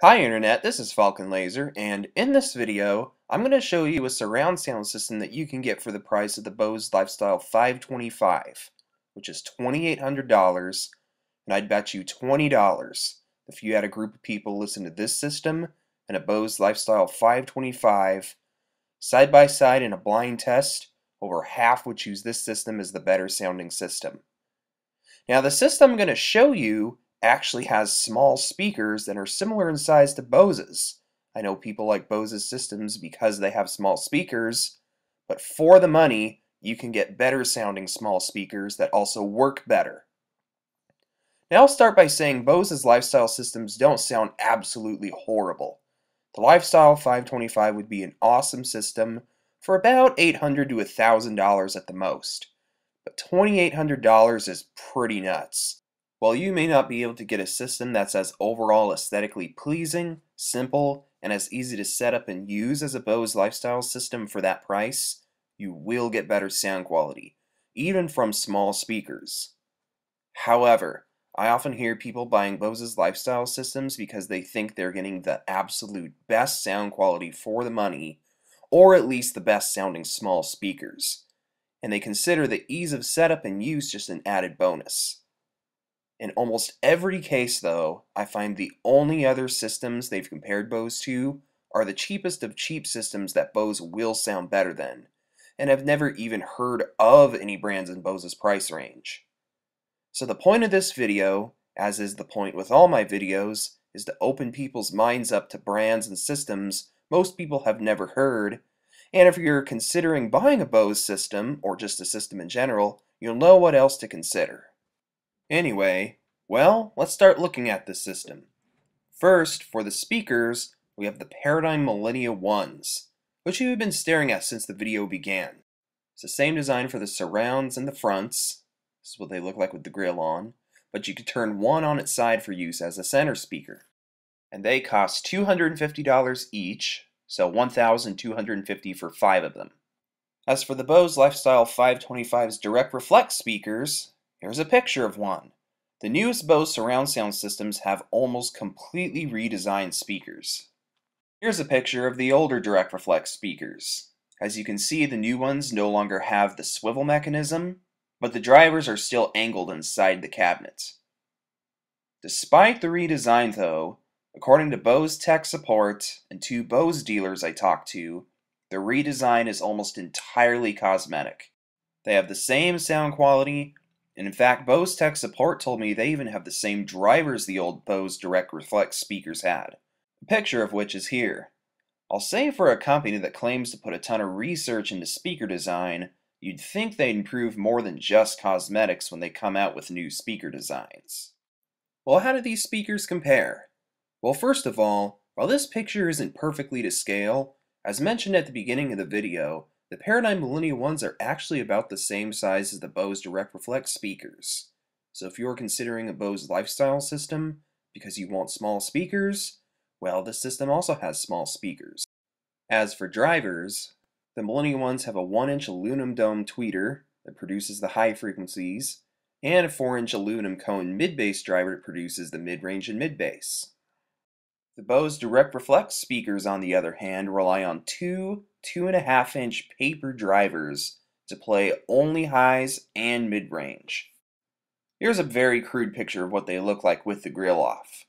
Hi Internet, this is Falcon Laser, and in this video, I'm going to show you a surround sound system that you can get for the price of the Bose Lifestyle 525, which is $2,800, and I'd bet you $20 if you had a group of people listen to this system and a Bose Lifestyle 525 side by side in a blind test, over half would choose this system as the better sounding system. Now the system I'm going to show you actually has small speakers that are similar in size to Bose's. I know people like Bose's systems because they have small speakers, but for the money, you can get better sounding small speakers that also work better. Now I'll start by saying Bose's Lifestyle systems don't sound absolutely horrible. The Lifestyle 525 would be an awesome system for about $800 to $1,000 at the most, but $2,800 is pretty nuts. While you may not be able to get a system that's as overall aesthetically pleasing, simple, and as easy to set up and use as a Bose Lifestyle system for that price, you will get better sound quality, even from small speakers. However, I often hear people buying Bose's Lifestyle systems because they think they're getting the absolute best sound quality for the money, or at least the best sounding small speakers, and they consider the ease of setup and use just an added bonus. In almost every case, though, I find the only other systems they've compared Bose to are the cheapest of cheap systems that Bose will sound better than, and have never even heard of any brands in Bose's price range. So the point of this video, as is the point with all my videos, is to open people's minds up to brands and systems most people have never heard, and if you're considering buying a Bose system, or just a system in general, you'll know what else to consider. Anyway, well, let's start looking at this system. First, for the speakers, we have the Paradigm MilleniaOnes, which you've been staring at since the video began. It's the same design for the surrounds and the fronts. This is what they look like with the grill on, but you can turn one on its side for use as a center speaker. And they cost $250 each, so $1,250 for 5 of them. As for the Bose Lifestyle 525's direct reflex speakers, here's a picture of one. The newest Bose surround sound systems have almost completely redesigned speakers. Here's a picture of the older direct reflex speakers. As you can see, the new ones no longer have the swivel mechanism, but the drivers are still angled inside the cabinet. Despite the redesign though, according to Bose tech support and 2 Bose dealers I talked to, the redesign is almost entirely cosmetic. They have the same sound quality, and in fact, Bose tech support told me they even have the same drivers the old Bose direct reflex speakers had, a picture of which is here. I'll say for a company that claims to put a ton of research into speaker design, you'd think they'd improve more than just cosmetics when they come out with new speaker designs. Well, how do these speakers compare? Well, first of all, while this picture isn't perfectly to scale, as mentioned at the beginning of the video, the Paradigm MilleniaOnes are actually about the same size as the Bose direct reflex speakers. So if you're considering a Bose Lifestyle system because you want small speakers, well, this system also has small speakers. As for drivers, the MilleniaOnes have a 1-inch aluminum dome tweeter that produces the high frequencies, and a 4-inch aluminum cone mid-bass driver that produces the mid-range and mid-bass. The Bose direct reflex speakers, on the other hand, rely on two 2.5-inch paper drivers to play only highs and mid-range. Here's a very crude picture of what they look like with the grill off.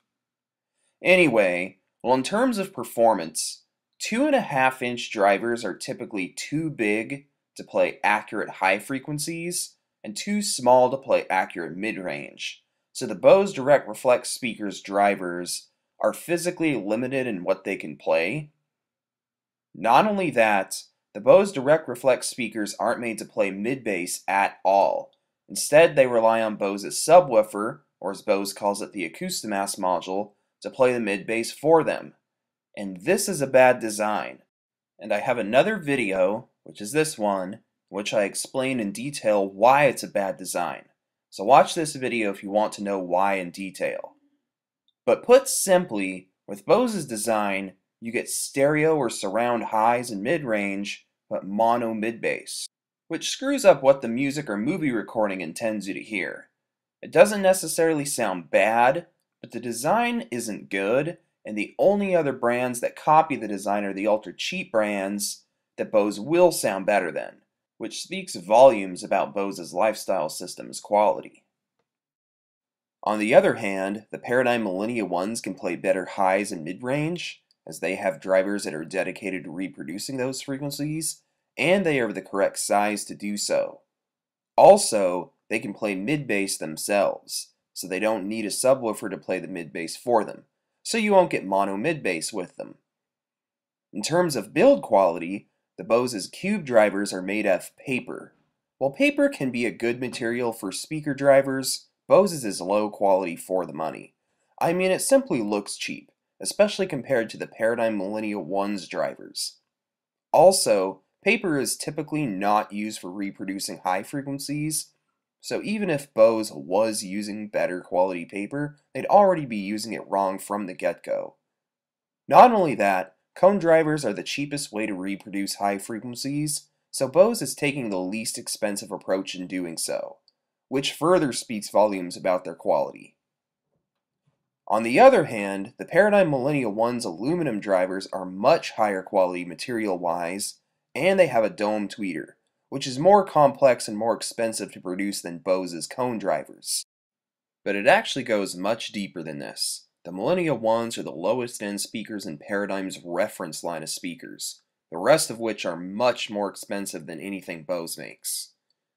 Anyway, well, in terms of performance, 2.5-inch drivers are typically too big to play accurate high frequencies and too small to play accurate mid-range. So the Bose direct reflex speakers drivers are physically limited in what they can play. Not only that, the Bose direct reflex speakers aren't made to play mid-bass at all. Instead, they rely on Bose's subwoofer, or as Bose calls it, the Acoustimass module, to play the mid-bass for them. And this is a bad design. And I have another video, which is this one, in which I explain in detail why it's a bad design. So watch this video if you want to know why in detail. But put simply, with Bose's design, you get stereo or surround highs and mid-range, but mono mid-bass, which screws up what the music or movie recording intends you to hear. It doesn't necessarily sound bad, but the design isn't good, and the only other brands that copy the design are the ultra cheap brands that Bose will sound better than, which speaks volumes about Bose's lifestyle system's quality. On the other hand, the Paradigm MilleniaOnes can play better highs and mid-range, as they have drivers that are dedicated to reproducing those frequencies, and they are the correct size to do so. Also, they can play mid-bass themselves, so they don't need a subwoofer to play the mid-bass for them, so you won't get mono mid-bass with them. In terms of build quality, the Bose's cube drivers are made of paper. While paper can be a good material for speaker drivers, Bose's is low quality for the money. I mean, it simply looks cheap, especially compared to the Paradigm MilleniaOne's drivers. Also, paper is typically not used for reproducing high frequencies, so even if Bose was using better quality paper, they'd already be using it wrong from the get-go. Not only that, cone drivers are the cheapest way to reproduce high frequencies, so Bose is taking the least expensive approach in doing so, which further speaks volumes about their quality. On the other hand, the Paradigm MilleniaOne's aluminum drivers are much higher quality material-wise, and they have a dome tweeter, which is more complex and more expensive to produce than Bose's cone drivers. But it actually goes much deeper than this. The MilleniaOnes are the lowest end speakers in Paradigm's reference line of speakers, the rest of which are much more expensive than anything Bose makes.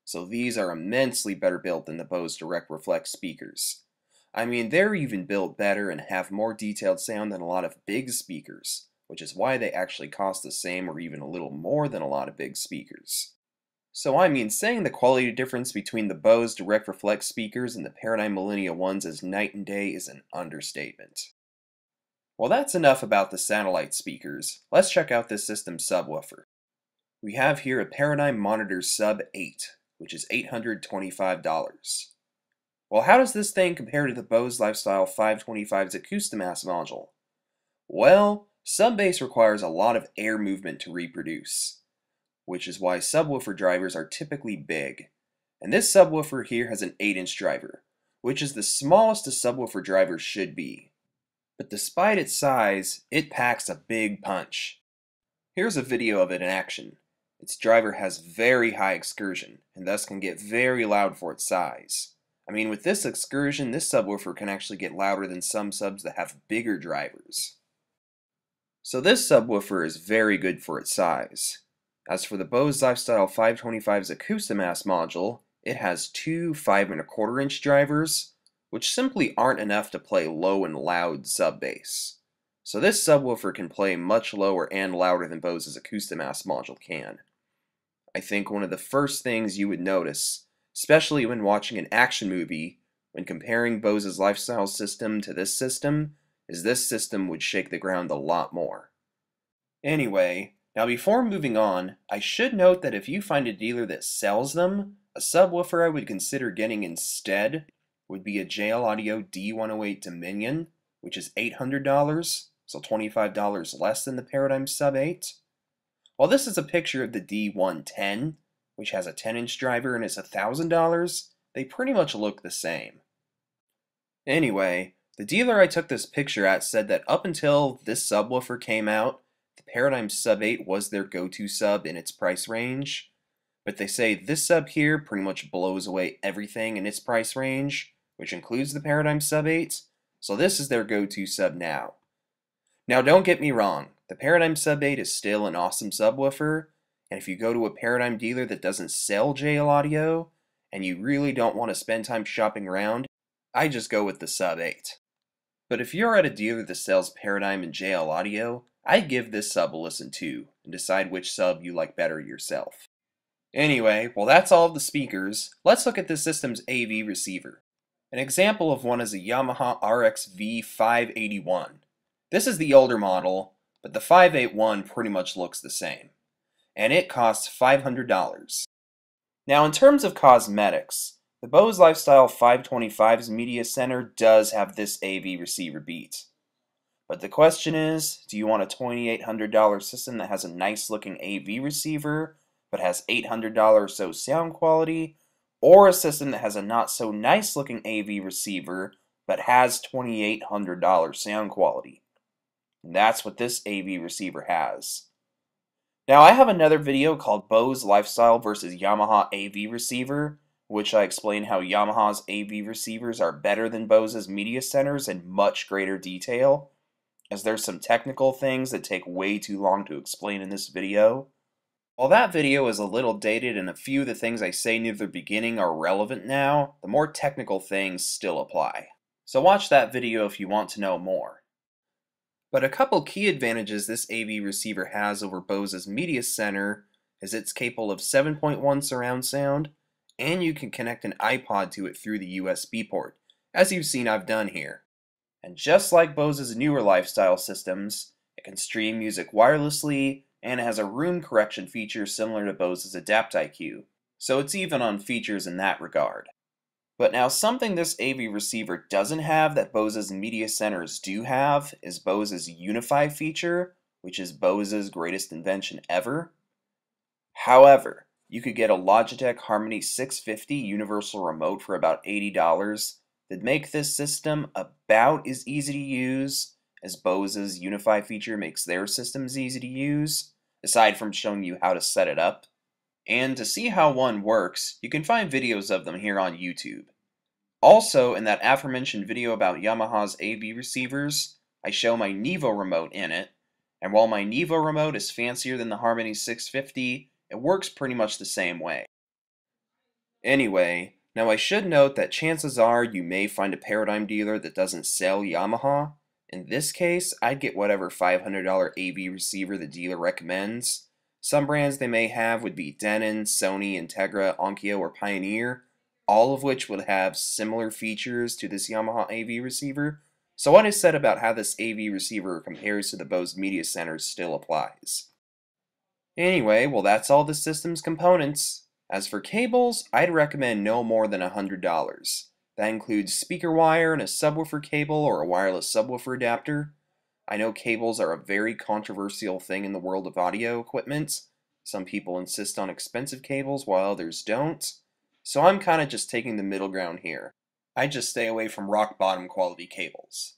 So these are immensely better built than the Bose Direct Reflex speakers. I mean, they're even built better and have more detailed sound than a lot of big speakers, which is why they actually cost the same or even a little more than a lot of big speakers. So I mean, saying the quality difference between the Bose Direct Reflex speakers and the Paradigm MilleniaOnes is night and day is an understatement. Well, that's enough about the satellite speakers. Let's check out this system's subwoofer. We have here a Paradigm Monitor SUB8, which is $825. Well, how does this thing compare to the Bose Lifestyle 525's Acoustimass module? Well, sub-bass requires a lot of air movement to reproduce, which is why subwoofer drivers are typically big. And this subwoofer here has an 8-inch driver, which is the smallest a subwoofer driver should be. But despite its size, it packs a big punch. Here's a video of it in action. Its driver has very high excursion, and thus can get very loud for its size. I mean, with this excursion, this subwoofer can actually get louder than some subs that have bigger drivers. So this subwoofer is very good for its size. As for the Bose Lifestyle 525's Acoustimass module, it has two 5¼ inch drivers, which simply aren't enough to play low and loud sub-bass. So this subwoofer can play much lower and louder than Bose's Acoustimass module can. I think one of the first things you would notice, especially when watching an action movie, when comparing Bose's lifestyle system to this system, is this system would shake the ground a lot more. Anyway, now before moving on, I should note that if you find a dealer that sells them, a subwoofer I would consider getting instead would be a JL Audio D108 Dominion, which is $800, so $25 less than the Paradigm SUB8. While this is a picture of the D110, which has a 10-inch driver and is $1,000, they pretty much look the same. Anyway, the dealer I took this picture at said that up until this subwoofer came out, the Paradigm SUB8 was their go-to sub in its price range, but they say this sub here pretty much blows away everything in its price range, which includes the Paradigm SUB8, so this is their go-to sub now. Now don't get me wrong, the Paradigm SUB8 is still an awesome subwoofer, and if you go to a Paradigm dealer that doesn't sell JL Audio, and you really don't want to spend time shopping around, I just go with the SUB8. But if you're at a dealer that sells Paradigm and JL Audio, I'd give this sub a listen too, and decide which sub you like better yourself. Anyway, well that's all of the speakers, let's look at this system's AV receiver. An example of one is a Yamaha RX-V581. This is the older model, but the 581 pretty much looks the same. And it costs $500. Now in terms of cosmetics, the Bose Lifestyle 525's Media Center does have this AV receiver beat. But the question is, do you want a $2,800 system that has a nice looking AV receiver, but has $800 or so sound quality, or a system that has a not so nice looking AV receiver, but has $2,800 sound quality? And that's what this AV receiver has. Now I have another video called Bose Lifestyle versus Yamaha AV receiver, which I explain how Yamaha's AV receivers are better than Bose's media centers in much greater detail, as there's some technical things that take way too long to explain in this video. While that video is a little dated and a few of the things I say near the beginning are relevant now, the more technical things still apply. So watch that video if you want to know more. But a couple key advantages this AV receiver has over Bose's media center is it's capable of 7.1 surround sound, and you can connect an iPod to it through the USB port, as you've seen I've done here. And just like Bose's newer lifestyle systems, it can stream music wirelessly, and it has a room correction feature similar to Bose's Adapt IQ, so it's even on features in that regard. But now something this AV receiver doesn't have that Bose's media centers do have is Bose's Unify feature, which is Bose's greatest invention ever. However, you could get a Logitech Harmony 650 universal remote for about $80 that make this system about as easy to use as Bose's Unify feature makes their systems easy to use, aside from showing you how to set it up. And to see how one works, you can find videos of them here on YouTube. Also, in that aforementioned video about Yamaha's AV receivers, I show my Nevo remote in it, and while my Nevo remote is fancier than the Harmony 650, it works pretty much the same way. Anyway, now I should note that chances are you may find a Paradigm dealer that doesn't sell Yamaha. In this case, I'd get whatever $500 AV receiver the dealer recommends. Some brands they may have would be Denon, Sony, Integra, Onkyo, or Pioneer, all of which would have similar features to this Yamaha AV receiver, so what I said about how this AV receiver compares to the Bose Media Center still applies. Anyway, well that's all the system's components. As for cables, I'd recommend no more than $100. That includes speaker wire and a subwoofer cable or a wireless subwoofer adapter. I know cables are a very controversial thing in the world of audio equipment. Some people insist on expensive cables while others don't. So I'm kind of just taking the middle ground here. I just stay away from rock bottom quality cables.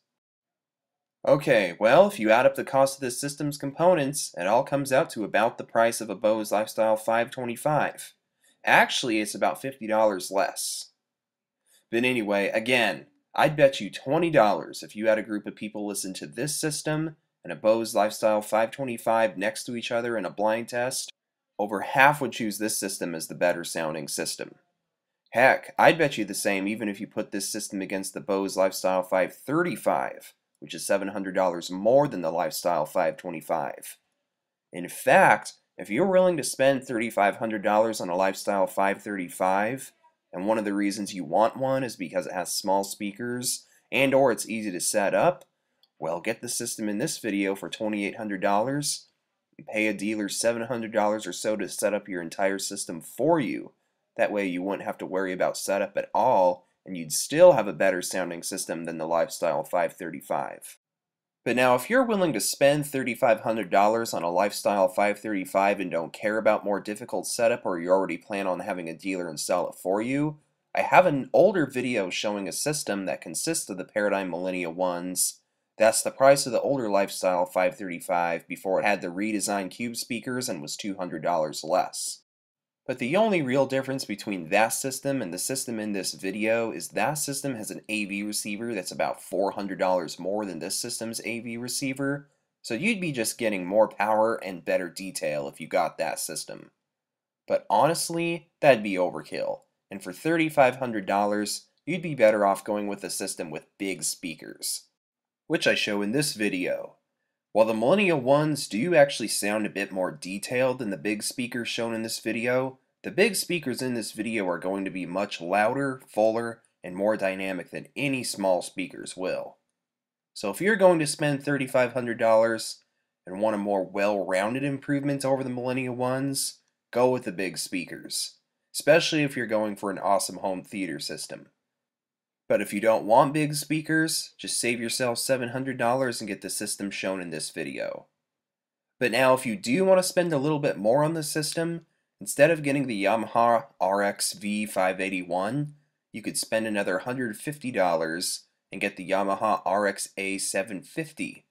Okay, well, if you add up the cost of this system's components, it all comes out to about the price of a Bose Lifestyle 525. Actually, it's about $50 less. But anyway, again, I'd bet you $20 if you had a group of people listen to this system and a Bose Lifestyle 525 next to each other in a blind test, over half would choose this system as the better sounding system. Heck, I'd bet you the same even if you put this system against the Bose Lifestyle 535, which is $700 more than the Lifestyle 525. In fact, if you're willing to spend $3,500 on a Lifestyle 535, and one of the reasons you want one is because it has small speakers and or it's easy to set up, well, get the system in this video for $2,800 and pay a dealer $700 or so to set up your entire system for you. That way you wouldn't have to worry about setup at all, and you'd still have a better sounding system than the Lifestyle 535. But now if you're willing to spend $3,500 on a Lifestyle 535 and don't care about more difficult setup, or you already plan on having a dealer install it for you, I have an older video showing a system that consists of the Paradigm MilleniaOnes. That's the price of the older Lifestyle 535 before it had the redesigned cube speakers and was $200 less. But the only real difference between that system and the system in this video is that system has an AV receiver that's about $400 more than this system's AV receiver, so you'd be just getting more power and better detail if you got that system. But honestly, that'd be overkill, and for $3,500, you'd be better off going with a system with big speakers, which I show in this video. While the MilleniaOnes do actually sound a bit more detailed than the big speakers shown in this video, the big speakers in this video are going to be much louder, fuller, and more dynamic than any small speakers will. So if you're going to spend $3,500 and want a more well-rounded improvement over the MilleniaOnes, go with the big speakers, especially if you're going for an awesome home theater system. But if you don't want big speakers, just save yourself $700 and get the system shown in this video. But now if you do want to spend a little bit more on the system, instead of getting the Yamaha RX-V581, you could spend another $150 and get the Yamaha RX-A750,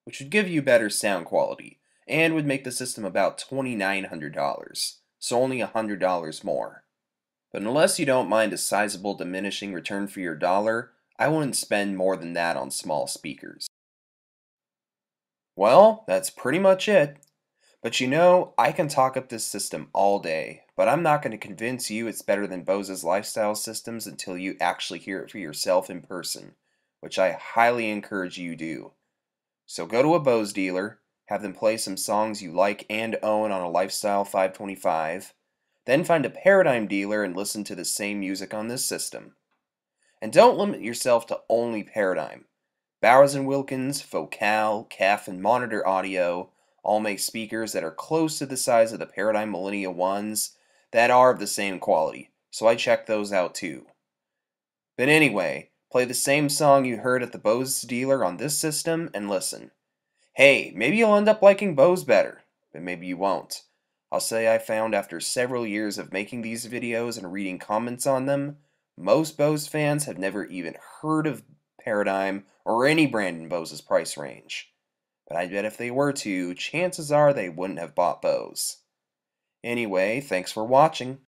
which would give you better sound quality, and would make the system about $2,900, so only $100 more. But unless you don't mind a sizable diminishing return for your dollar, I wouldn't spend more than that on small speakers. Well, that's pretty much it. But I can talk up this system all day, but I'm not going to convince you it's better than Bose's Lifestyle systems until you actually hear it for yourself in person, which I highly encourage you do. So go to a Bose dealer, have them play some songs you like and own on a Lifestyle 525, then find a Paradigm dealer and listen to the same music on this system. And don't limit yourself to only Paradigm. Bowers & Wilkins, Focal, CAF, and Monitor Audio all make speakers that are close to the size of the Paradigm MilleniaOnes that are of the same quality, so I checked those out too. But anyway, play the same song you heard at the Bose dealer on this system and listen. Hey, maybe you'll end up liking Bose better, but maybe you won't. I'll say I found after several years of making these videos and reading comments on them, most Bose fans have never even heard of Paradigm or any brand in Bose's price range. But I bet if they were to, chances are they wouldn't have bought Bose. Anyway, thanks for watching.